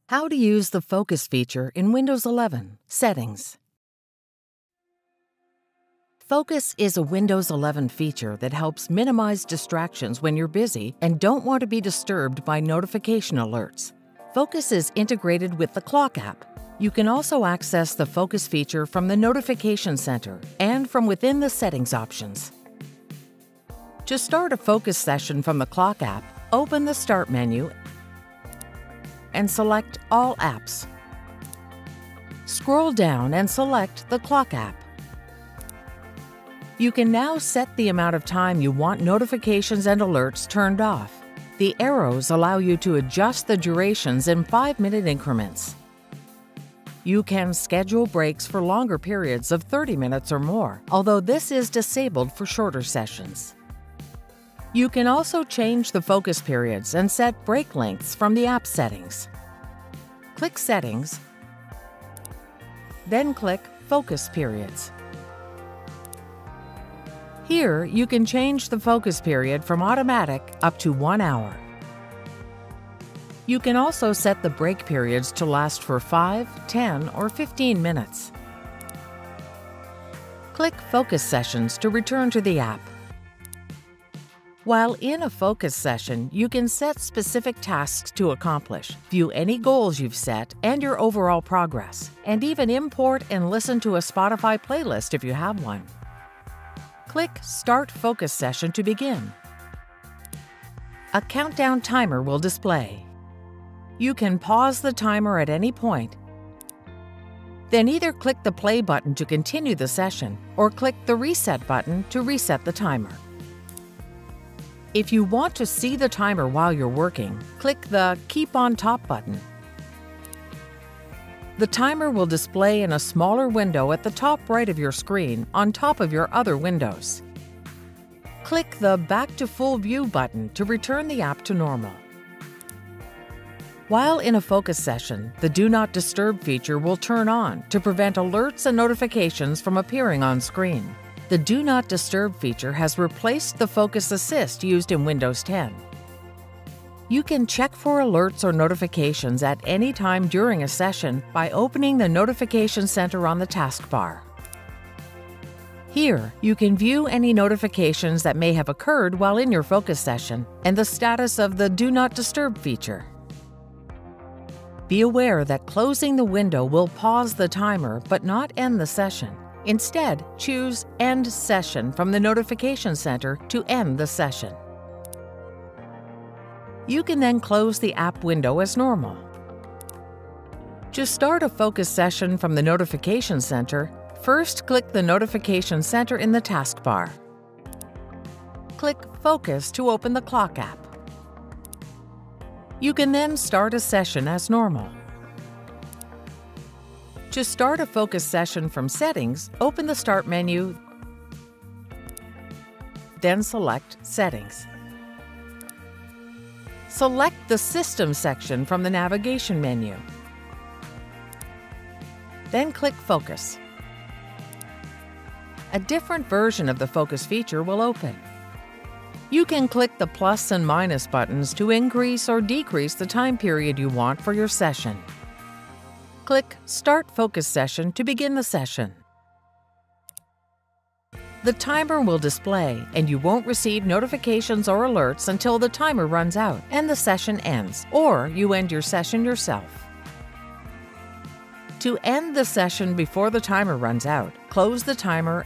How to use the Focus feature in Windows 11 Settings. Focus is a Windows 11 feature that helps minimize distractions when you're busy and don't want to be disturbed by notification alerts. Focus is integrated with the Clock app. You can also access the Focus feature from the Notification Center and from within the Settings options. To start a Focus session from the Clock app, open the Start menu and select All Apps. Scroll down and select the Clock app. You can now set the amount of time you want notifications and alerts turned off. The arrows allow you to adjust the durations in 5-minute increments. You can schedule breaks for longer periods of 30 minutes or more, although this is disabled for shorter sessions. You can also change the focus periods and set break lengths from the app settings. Click Settings, then click Focus Periods. Here, you can change the focus period from automatic up to 1 hour. You can also set the break periods to last for 5, 10, or 15 minutes. Click Focus Sessions to return to the app. While in a focus session, you can set specific tasks to accomplish, view any goals you've set and your overall progress, and even import and listen to a Spotify playlist if you have one. Click Start Focus Session to begin. A countdown timer will display. You can pause the timer at any point, then either click the play button to continue the session or click the reset button to reset the timer. If you want to see the timer while you're working, click the Keep on Top button. The timer will display in a smaller window at the top right of your screen on top of your other windows. Click the Back to Full View button to return the app to normal. While in a focus session, the Do Not Disturb feature will turn on to prevent alerts and notifications from appearing on screen. The Do Not Disturb feature has replaced the Focus Assist used in Windows 10. You can check for alerts or notifications at any time during a session by opening the Notification Center on the taskbar. Here, you can view any notifications that may have occurred while in your focus session and the status of the Do Not Disturb feature. Be aware that closing the window will pause the timer but not end the session. Instead, choose End Session from the Notification Center to end the session. You can then close the app window as normal. To start a focus session from the Notification Center, first click the Notification Center in the taskbar. Click Focus to open the Clock app. You can then start a session as normal. To start a focus session from Settings, open the Start menu, then select Settings. Select the System section from the navigation menu. Then click Focus. A different version of the Focus feature will open. You can click the plus and minus buttons to increase or decrease the time period you want for your session. Click Start Focus Session to begin the session. The timer will display, and you won't receive notifications or alerts until the timer runs out and the session ends, or you end your session yourself. To end the session before the timer runs out, close the timer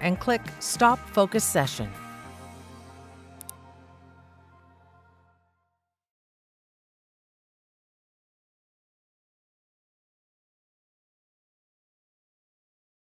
and click Stop Focus Session.